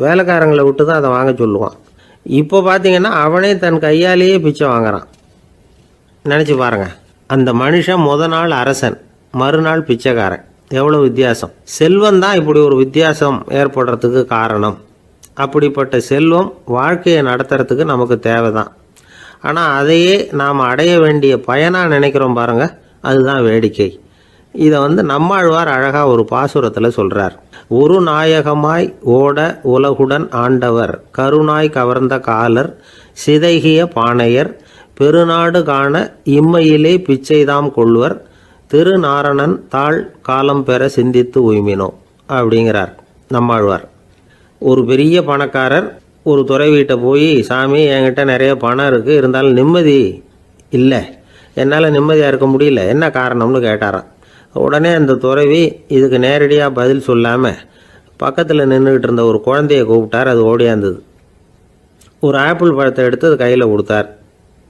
வேலைக்காரங்களை விட்டு தான் அதை வாங்க சொல்லுவான். இப்போ பார்த்தீங்கன்னா அவனே தன் கையாலேயே பிச்சை வாங்குறான். நினச்சி பாருங்கள், அந்த மனுஷன் நாள் அரசன், மறுநாள் பிச்சைக்காரன். எவ்வளோ வித்தியாசம்! செல்வம் தான் இப்படி ஒரு வித்தியாசம் ஏற்படுறதுக்கு காரணம். அப்படிப்பட்ட செல்வம் வாழ்க்கையை நடத்துறதுக்கு நமக்கு தேவை தான். ஆனால் அதையே நாம் அடைய வேண்டிய பயனாக நினைக்கிறோம் பாருங்கள், அதுதான் வேடிக்கை. இதை நம்மாழ்வார் அழகாக ஒரு பாசுரத்தில் சொல்கிறார். ஒரு நாயகமாய் ஓட உலகுடன் ஆண்டவர், கருணாய் கவர்ந்த காலர், சிதைகிய பானையர், பெருநாடு காண இம்மையிலே பிச்சைதாம் கொள்வர், திருநாரணன் தாழ் காலம் பெற சிந்தித்து உய்மினோ அப்படிங்கிறார் நம்மாழ்வார். ஒரு பெரிய பணக்காரர் ஒரு துறை வீட்டை போய், சாமி என்கிட்ட நிறைய பணம் இருக்குது, இருந்தாலும் நிம்மதி இல்லை, என்னால் நிம்மதியாக இருக்க முடியல, என்ன காரணம்னு கேட்டாராம். உடனே அந்த துறவி இதுக்கு நேரடியாக பதில் சொல்லாமல் பக்கத்தில் நின்றுக்கிட்டு இருந்த ஒரு குழந்தைய கூப்பிட்டார். அது ஓடியாந்தது. ஒரு ஆப்பிள் பழத்தை எடுத்து அது கையில் கொடுத்தார்.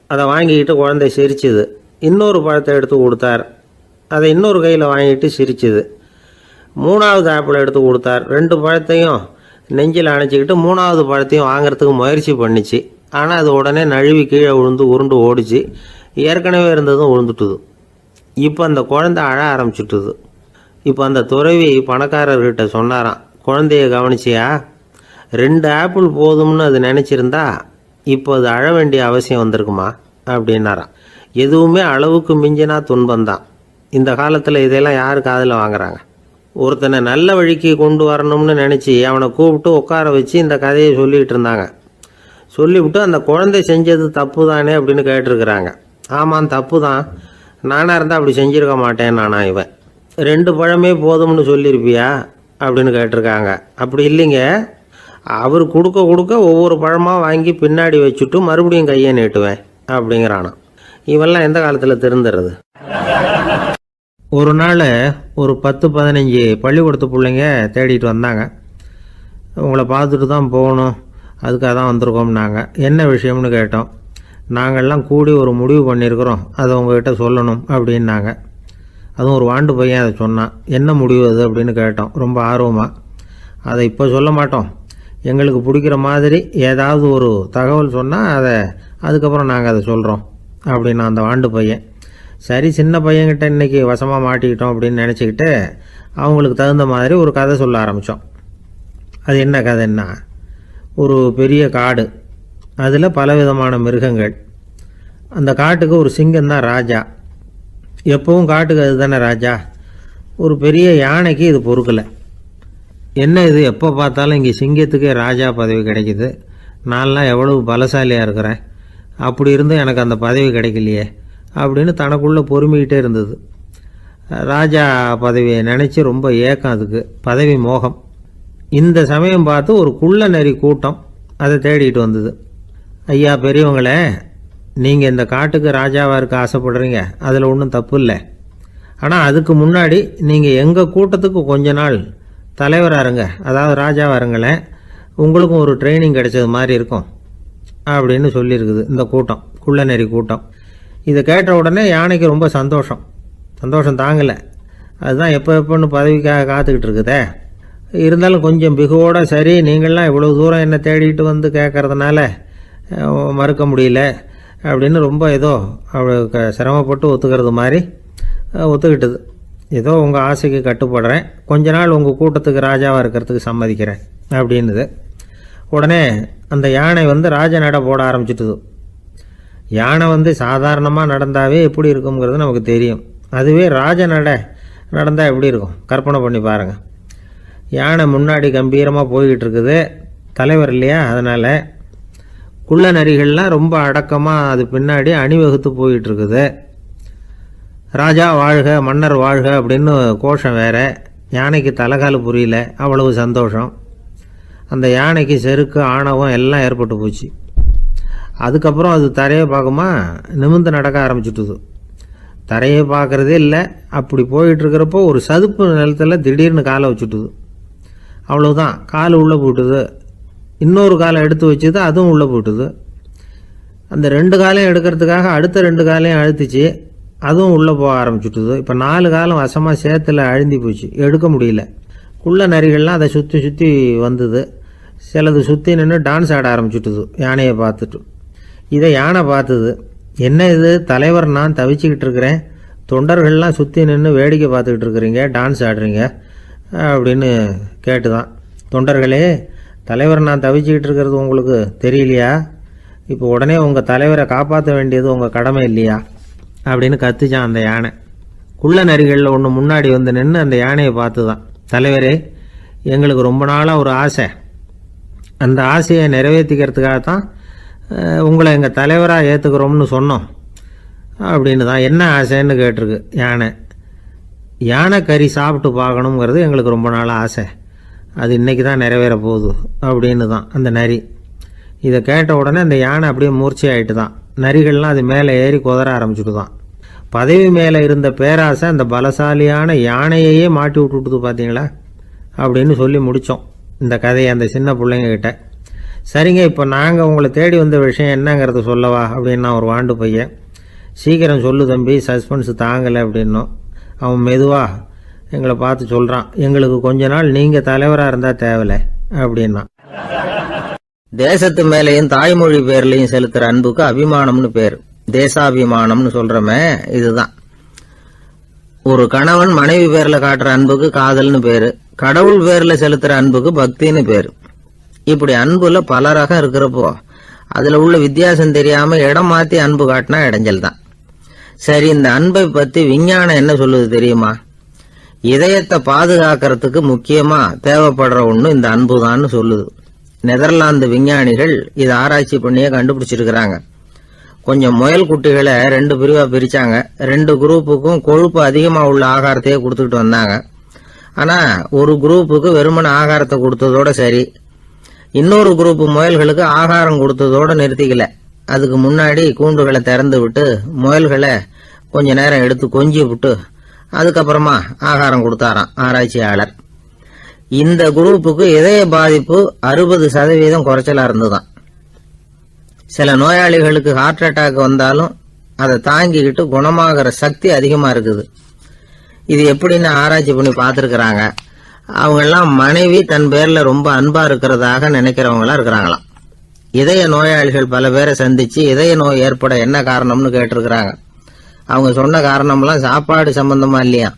அதை வாங்கிக்கிட்டு குழந்தை சிரிச்சுது. இன்னொரு பழத்தை எடுத்து கொடுத்தார். அதை இன்னொரு கையில் வாங்கிட்டு சிரிச்சுது. 3வது ஆப்பிள் எடுத்து கொடுத்தார். 2 பழத்தையும் நெஞ்சில் அணைச்சிக்கிட்டு 3வது பழத்தையும் வாங்கிறதுக்கு முயற்சி பண்ணிச்சு. ஆனால் அது உடனே நழுவி கீழே விழுந்து உருண்டு ஓடிச்சு. ஏற்கனவே இருந்ததும் விழுந்துட்டுது. இப்போ அந்த குழந்தை அழ ஆரம்பிச்சுட்டுது. இப்போ அந்த துறவி பணக்காரர்கிட்ட சொன்னாராம், குழந்தைய கவனிச்சியா, 2 ஆப்பிள் போதும்னு அது நினச்சிருந்தா இப்போ அது அழ வேண்டிய அவசியம் வந்திருக்குமா அப்படின்னாராம். எதுவுமே அளவுக்கு மிஞ்சினா துன்பந்தான். இந்த காலத்தில் இதெல்லாம் யார் காதில் வாங்குறாங்க? ஒருத்தனை நல்ல வழிக்கு கொண்டு வரணும்னு நினச்சி அவனை கூப்பிட்டு உட்கார வச்சு இந்த கதையை சொல்லிகிட்டு இருந்தாங்க. சொல்லிவிட்டு அந்த குழந்தை செஞ்சது தப்பு தானே அப்படின்னு கேட்டிருக்கிறாங்க. ஆமாம், தப்பு தான், நானாக இருந்தால் அப்படி செஞ்சுருக்க மாட்டேன் நானா இவன். 2 பழமே போதும்னு சொல்லியிருப்பியா அப்படின்னு கேட்டிருக்காங்க. அப்படி இல்லைங்க, அவர் கொடுக்க கொடுக்க ஒவ்வொரு பழமாக வாங்கி பின்னாடி வச்சுட்டு மறுபடியும் கையை நீட்டுவேன் அப்படிங்கிறானா. இவெல்லாம் எந்த காலத்தில் திருந்துறது? ஒரு நாள் ஒரு 10-15 பள்ளிக்கூடத்து பிள்ளைங்க தேடிட்டு வந்தாங்க. உங்களை பார்த்துட்டு தான் போகணும், அதுக்காக தான் வந்திருக்கோம்னாங்க. என்ன விஷயம்னு கேட்டோம். நாங்கள்லாம் கூடி ஒரு முடிவு பண்ணியிருக்கிறோம், அதை உங்கள்கிட்ட சொல்லணும் அப்படின்னாங்க. அதுவும் ஒரு வாண்டு பையன் அதை சொன்னான். என்ன முடிவு அது அப்படின்னு கேட்டோம் ரொம்ப ஆர்வமாக. அதை இப்போ சொல்ல மாட்டோம், எங்களுக்கு பிடிக்கிற மாதிரி ஏதாவது ஒரு தகவல் சொன்னால் அதுக்கப்புறம் நாங்கள் அதை சொல்கிறோம் அப்படின்னா அந்த வாண்டு பையன். சரி, சின்ன பையன்கிட்ட இன்றைக்கி வசமாக மாட்டிக்கிட்டோம் அப்படின்னு நினச்சிக்கிட்டு அவங்களுக்கு தகுந்த மாதிரி ஒரு கதை சொல்ல ஆரம்பித்தோம். அது என்ன கதைன்னா, ஒரு பெரிய காடு, அதில் பலவிதமான மிருகங்கள். அந்த காட்டுக்கு ஒரு சிங்கம் தான் ராஜா. எப்பவும் காட்டுக்கு அது தானே ராஜா. ஒரு பெரிய யானைக்கு இது பொறுக்கலை. என்ன இது, எப்போ பார்த்தாலும் இங்கே சிங்கத்துக்கே ராஜா பதவி கிடைக்குது, நான்லாம் எவ்வளவு பலசாலியாக இருக்கிறேன், அப்படி இருந்தும் எனக்கு அந்த பதவி கிடைக்கலையே அப்படின்னு தனக்குள்ளே பொறுமிக்கிட்டே இருந்தது. ராஜா பதவியை நினச்சி ரொம்ப ஏக்கம், அதுக்கு பதவி மோகம். இந்த சமயம் பார்த்து ஒரு குள்ள நரி கூட்டம் அதை தேடிட்டு வந்தது. ஐயா பெரியவங்களே, நீங்கள் இந்த காட்டுக்கு ராஜாவாக இருக்க ஆசைப்படுறீங்க, அதில் ஒன்றும் தப்பு இல்லை. ஆனால் அதுக்கு முன்னாடி நீங்கள் எங்கள் கூட்டத்துக்கு கொஞ்ச நாள் தலைவராக இருங்க, அதாவது ராஜாவாக இருங்களேன், உங்களுக்கும் ஒரு ட்ரைனிங் கிடைச்சது மாதிரி இருக்கும் அப்படின்னு சொல்லியிருக்குது இந்த கூட்டம், குள்ள நரி கூட்டம். இதை கேட்ட உடனே யானைக்கு ரொம்ப சந்தோஷம் தாங்கலை. அதுதான் எப்போன்னு பதவிக்காக காத்துக்கிட்டு இருக்குதே. இருந்தாலும் கொஞ்சம் பிகுவோட, சரி நீங்கள்லாம் இவ்வளோ தூரம் என்ன தேடிட்டு வந்து கேட்கறதுனால மறுக்க முடியல அப்படின்னு ரொம்ப ஏதோ அவளுக்கு சிரமப்பட்டு ஒத்துக்கிறது மாதிரி ஒத்துக்கிட்டது. ஏதோ உங்கள் ஆசைக்கு கட்டுப்படுறேன், கொஞ்ச நாள் உங்கள் கூட்டத்துக்கு ராஜாவாக இருக்கிறதுக்கு சம்மதிக்கிறேன் அப்படின்னுது. உடனே அந்த யானை ராஜ நட போட ஆரம்பிச்சிட்டுது. யானை சாதாரணமாக நடந்தாவே எப்படி இருக்குங்கிறது நமக்கு தெரியும். அதுவே ராஜ நடந்தால் எப்படி இருக்கும் கற்பனை பண்ணி பாருங்கள். யானை முன்னாடி கம்பீரமாக போய்கிட்டு இருக்குது, தலைவர் இல்லையா, அதனால் குள்ள நரிகள்லாம் ரொம்ப அடக்கமாக அது பின்னாடி அணிவகுத்து போயிட்டு இருக்குது. ராஜா வாழ்க, மன்னர் வாழ்க அப்படின்னு கோஷம் வேற. யானைக்கு தலைகால் புரியல, அவ்வளவு சந்தோஷம். அந்த யானைக்கு செருக்கு, ஆணவம் எல்லாம் ஏற்பட்டு போச்சு. அதுக்கப்புறம் அது தரையை பார்க்குமா, நிமிர்ந்து நடக்க ஆரம்பிச்சுட்டுது. தரையை பார்க்குறதே இல்லை. அப்படி போயிட்டுருக்கிறப்போ ஒரு சதுப்பு நிலத்தில் திடீர்னு காலை வச்சுட்டுது. அவ்வளோதான், கால் உள்ளே போட்டுது. இன்னொரு காலை எடுத்து வச்சுது, அதுவும் உள்ளே போட்டுது. அந்த 2 காலையும் எடுக்கிறதுக்காக அடுத்த 2 காலையும் அழுத்துச்சு, அதுவும் உள்ளே போக ஆரம்பிச்சுட்டுது. இப்போ 4 காலம் வசமாக சேத்துல அழுந்தி போச்சு, எடுக்க முடியல. குள்ள நரிகள்லாம் அதை சுற்றி சுற்றி வந்தது. சிலது சுற்றி நின்று டான்ஸ் ஆட ஆரம்பிச்சுட்டுது யானையை பார்த்துட்டு. இதை யானை பார்த்தது. என்ன இது, தலைவர் நான் தவிச்சுக்கிட்டு இருக்கிறேன், தொண்டர்கள்லாம் சுற்றி நின்று வேடிக்கை பார்த்துக்கிட்டு இருக்கிறீங்க, டான்ஸ் ஆடுறீங்க அப்படின்னு கேட்டுதான். தொண்டர்களே, தலைவர் நான் தவிச்சுக்கிட்டு இருக்கிறது உங்களுக்கு தெரியலையா? இப்போ உடனே உங்கள் தலைவரை காப்பாற்ற வேண்டியது உங்கள் கடமை இல்லையா அப்படின்னு கத்துச்சான் அந்த யானை. குள்ள நரிகளில் ஒன்று முன்னாடி நின்று அந்த யானையை பார்த்து தான், தலைவரே எங்களுக்கு ரொம்ப நாளாக ஒரு ஆசை, அந்த ஆசையை நிறைவேற்றிக்கிறதுக்காகத்தான் உங்களை எங்கள் தலைவராக ஏற்றுக்கிறோம்னு சொன்னோம் அப்படின்னு தான். என்ன ஆசைன்னு கேட்டிருக்கு யானை. யானை கறி சாப்பிட்டு பார்க்கணுங்கிறது எங்களுக்கு ரொம்ப நாளாக ஆசை, அது இன்றைக்கி தான் நிறைவேற போகுது அப்படின்னு தான் அந்த நரி. இதை கேட்ட உடனே அந்த யானை அப்படியே மூர்ச்சி ஆகிட்டு தான். நரிகள்லாம் அது மேலே ஏறி குதற ஆரம்பிச்சுட்டு தான். பதவி மேலே இருந்த பேராசை அந்த பலசாலியான யானையையே மாட்டி விட்டுட்டுது பார்த்தீங்களா அப்படின்னு சொல்லி முடித்தோம் இந்த கதையை அந்த சின்ன பிள்ளைங்கக்கிட்ட. சரிங்க, இப்போ நாங்கள் உங்களை தேடி வந்த விஷயம் என்னங்கிறத சொல்லவா அப்படின்னா ஒரு வாண்டு பையன். சீக்கிரம் சொல்லு தம்பி, சஸ்பென்ஸ் தாங்கலை அப்படின்னோம். அவன் மெதுவாக எங்களை பார்த்து சொல்கிறான், எங்களுக்கு கொஞ்ச நாள் நீங்கள் தலைவராக இருந்தால் தேவலை அப்படின்னா. தேசத்து மேலேயும் தாய்மொழி பேர்லையும் செலுத்துற அன்புக்கு அபிமானம்னு பேர், தேசாபிமானம்னு சொல்றமே இதுதான். ஒரு கணவன் மனைவி பேர்ல காட்டுற அன்புக்கு காதல்னு பேரு, கடவுள் பேர்ல செலுத்துற அன்புக்கு பக்தின்னு பேரு. இப்படி அன்புல பல ரகம் இருக்கிறப்போ அதுல உள்ள வித்தியாசம் தெரியாம இடம் மாத்தி அன்பு காட்டினா இடைஞ்சல் தான். சரி, இந்த அன்பை பத்தி விஞ்ஞானம் என்ன சொல்லுது தெரியுமா? இதயத்தை பாதுகாக்கிறதுக்கு முக்கியமா தேவைப்படுற ஒண்ணு இந்த அன்புதான்னு சொல்லுது. நெதர்லாந்து விஞ்ஞானிகள் இதை ஆராய்ச்சி பண்ணியே கண்டுபிடிச்சிருக்கிறாங்க. கொஞ்சம் முயல் குட்டிகளை 2 பிரிவா பிரிச்சாங்க. 2 குரூப்புக்கும் கொழுப்பு அதிகமா உள்ள ஆகாரத்தையே கொடுத்துக்கிட்டு வந்தாங்க. ஆனா ஒரு குரூப்புக்கு வெறுமன ஆகாரத்தை கொடுத்ததோட சரி, இன்னொரு குரூப் முயல்களுக்கு ஆகாரம் கொடுத்ததோட நிறுத்திக்கல. அதுக்கு முன்னாடி கூண்டுகளை திறந்து விட்டு முயல்களை கொஞ்ச நேரம் எடுத்து கொஞ்சி விட்டு அதுக்கப்புறமா ஆகாரம் கொடுத்தாராம் ஆராய்ச்சியாளர். இந்த குரூப்புக்கு இதய பாதிப்பு 60% குறைச்சலா இருந்துதான். சில நோயாளிகளுக்கு ஹார்ட் அட்டாக் வந்தாலும் அதை தாங்கிக்கிட்டு குணமாகிற சக்தி அதிகமா இருக்குது. இது எப்படின்னு ஆராய்ச்சி பண்ணி பார்த்துருக்கிறாங்க. அவங்கெல்லாம் மனைவி தன் பேர்ல ரொம்ப அன்பா இருக்கிறதாக நினைக்கிறவங்களா இருக்கிறாங்களாம். இதய நோயாளிகள் பல பேரை சந்திச்சு இதய நோய் ஏற்பட என்ன காரணம்னு கேட்டிருக்கிறாங்க. அவங்க சொன்ன காரணம்லாம் சாப்பாடு சம்பந்தமா இல்லையா,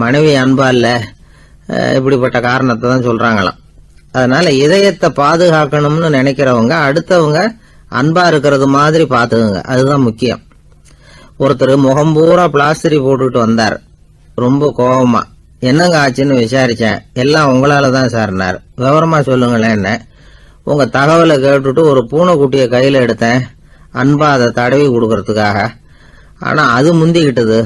மனைவி அன்பா இல்ல, இப்படிப்பட்ட காரணத்தை தான் சொல்றாங்களாம். அதனால இதயத்தை பாதுகாக்கணும்னு நினைக்கிறவங்க அடுத்தவங்க அன்பா இருக்கிறது மாதிரி பாத்துக்குங்க, அதுதான் முக்கியம். ஒருத்தர் முகம் பூரா பிளாஸ்டரி போட்டுட்டு வந்தார், ரொம்ப கோபமா. என்னங்க ஆச்சுன்னு விசாரிச்சேன். எல்லாம் உங்களால தான் சார்னார். விவரமா சொல்லுங்களேன். என்ன உங்க தகவலை கேட்டுட்டு ஒரு பூனைக்குட்டியை கையில எடுத்தேன், அன்பா அதை தடவி கொடுக்கறதுக்காக. ஆனா அது முந்திக்கிட்டது.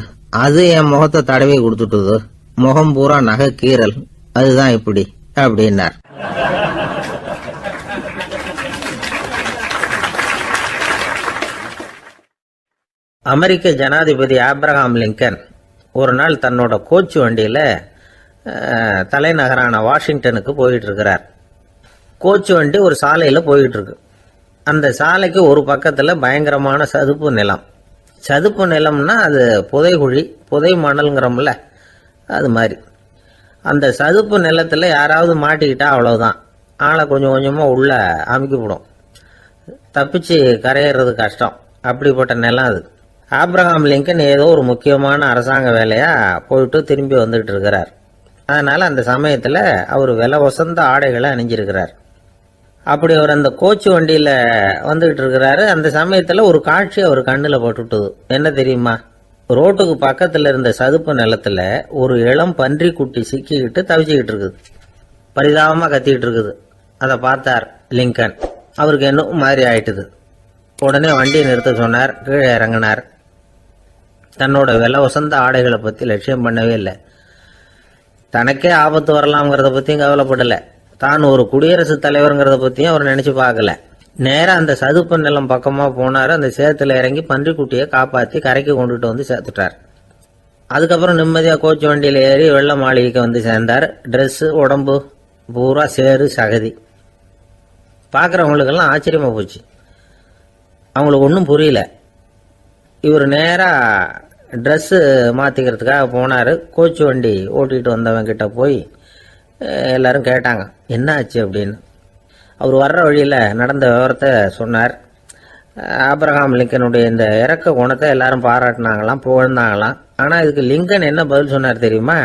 அது என் முகத்தை தடவி கொடுத்துட்டுது. முகம் பூரா நகை கீறல். அதுதான் இப்படி அப்படின்னார். அமெரிக்க ஜனாதிபதி ஆப்ரஹாம் லிங்கன் ஒரு நாள் தன்னோட கோச்சு வண்டியில தலைநகரான வாஷிங்டனுக்கு போயிட்டு இருக்கிறார். கோச்சு வண்டி ஒரு சாலையில போயிட்டு இருக்கு. அந்த சாலைக்கு ஒரு பக்கத்துல பயங்கரமான சதுப்பு நிலம். சதுப்பு நிலம்னா அது புதைகுழி, புதை மணல்ங்கிறோம்ல, அது மாதிரி. அந்த சதுப்பு நிலத்துல யாராவது மாட்டிக்கிட்டா அவ்வளவுதான், ஆளை கொஞ்சம் கொஞ்சமா உள்ள அமுக்கிவிடும். தப்பிச்சு கரையேறது கஷ்டம். அப்படிப்பட்ட நிலம் அது. ஆப்ரஹாம் லிங்கன் ஏதோ ஒரு முக்கியமான அரசாங்க வேலையா போயிட்டு திரும்பி வந்துட்டு இருக்கிறார். அதனால அந்த சமயத்துல அவர் விலை வசந்த ஆடைகளை அணிஞ்சிருக்கிறார். அப்படி அவர் அந்த கோச்சு வண்டியில வந்துகிட்டு இருக்கிறாரு. அந்த சமயத்துல ஒரு காட்சி அவர் கண்ணுல போட்டுட்டுது. என்ன தெரியுமா? ரோட்டுக்கு பக்கத்துல இருந்த சதுப்பு நிலத்துல ஒரு இளம் பன்றி குட்டி சிக்கிக்கிட்டு தவிச்சுக்கிட்டு இருக்குது. பரிதாபமா கத்திக்கிட்டு இருக்குது. அதை பார்த்தார் லிங்கன். அவருக்கு என்ன மாதிரி ஆயிட்டுது. உடனே வண்டியை நிறுத்த சொன்னார். கீழே இறங்கினார். தன்னோட விலை வசந்த ஆடைகளை பத்தி லட்சியம் பண்ணவே இல்லை. தனக்கே ஆபத்து வரலாம்ங்கிறத பத்தியும் கவலைப்படல. தான் ஒரு குடியரசுத் தலைவருங்கிறத பத்தியும் அவர் நினைச்சு பார்க்கல. நேரா அந்த சதுப்பு நிலம் பக்கமா போனாரு. அந்த சேத்துல இறங்கி பன்றிக்குட்டியை காப்பாத்தி கரைக்கு கொண்டுட்டு வந்து சேர்த்துட்டார். அதுக்கப்புறம் நிம்மதியா கோச்சு வண்டியில ஏறி வெள்ள மாளிகைக்கு வந்து சேர்ந்தார். ட்ரெஸ், உடம்பு பூரா சேரு சகதி. பாக்குறவங்களுக்கெல்லாம் ஆச்சரியமா போச்சு. அவங்களுக்கு ஒன்றும் புரியல. இவர் நேரா ட்ரெஸ் மாத்திக்கிறதுக்காக போனாரு. கோச்சு வண்டி ஓட்டிட்டு வந்தவன் கிட்ட போய் எல்லாரும் கேட்டாங்க என்ன ஆச்சு அப்படின்னு. அவர் வர்ற வழியில நடந்த விவரத்தை சொன்னார். ஆப்ரஹாம் லிங்கனுடைய இந்த இறக்க குணத்தை எல்லாரும் பாராட்டினாங்களாம், புகழ்ந்தாங்களாம். ஆனா இதுக்கு லிங்கன் என்ன பதில் சொன்னார் தெரியுமா?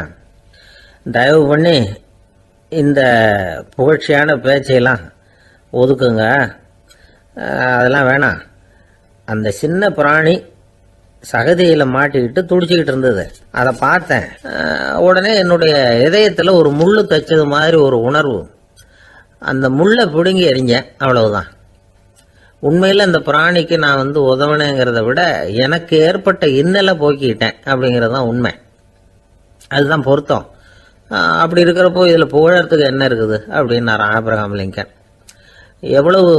தயவு பண்ணி இந்த புகழ்ச்சியான பேச்சையெல்லாம் ஒதுக்குங்க, அதெல்லாம் வேணாம். அந்த சின்ன பிராணி சகதியில மாட்டிக்கிட்டு துடிச்சுக்கிட்டு இருந்தது, அதை பார்த்தேன். உடனே என்னுடைய இதயத்துல ஒரு முள்ளு தச்சது மாதிரி ஒரு உணர்வு. அந்த முள்ளை பிடுங்கி எறிஞ்சேன், அவ்வளவுதான். உண்மையில அந்த பிராணிக்கு நான் உதவினேங்கிறத விட எனக்கு ஏற்பட்ட இன்னலை போக்கிக்கிட்டேன் அப்படிங்கிறது தான் உண்மை. அதுதான் பொருத்தம். அப்படி இருக்கிறப்போ இதுல புகழறதுக்கு என்ன இருக்குது அப்படின்னாரு ஆப்ரஹாம் லிங்கன். எவ்வளவு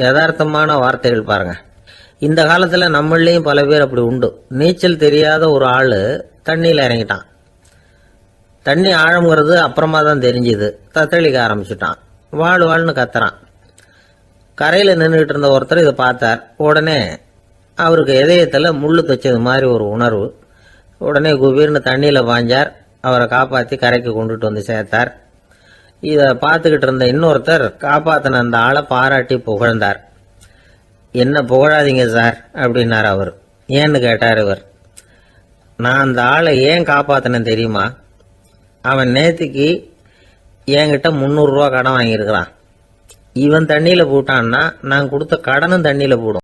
யதார்த்தமான வார்த்தைகள் பாருங்க. இந்த காலத்துல நம்மளையும் பல பேர் அப்படி உண்டு. நீச்சல் தெரியாத ஒரு ஆளு தண்ணியில இறங்கிட்டான். தண்ணி ஆழம்ங்கிறது அப்புறமா தான் தெரிஞ்சுது. தத்தளிக்க ஆரம்பிச்சுட்டான். வாழ் வாழ்னு கத்துறான். கரையில நின்றுட்டு இருந்த ஒருத்தர் இதை பார்த்தார். உடனே அவருக்கு இதயத்துல முள்ளு தச்சது மாதிரி ஒரு உணர்வு. உடனே குபீர்னு தண்ணியில பாஞ்சார். அவரை காப்பாத்தி கரைக்கு கொண்டுட்டு வந்து சேர்த்தார். இத பார்த்துக்கிட்டு இருந்த இன்னொருத்தர் காப்பாத்தின அந்த ஆளை பாராட்டி புகழ்ந்தார். என்ன புகழாதீங்க சார் அப்படின்னார் அவர். ஏன்னு கேட்டார் இவர். நான் அந்த ஆளை ஏன் காப்பாத்தினேன் தெரியுமா? அவன் நேத்திக்கு என்கிட்ட 300 ரூபா கடன் வாங்கியிருக்கிறான். இவன் தண்ணியில போட்டான்னா நான் கொடுத்த கடனும் தண்ணியில போடும்.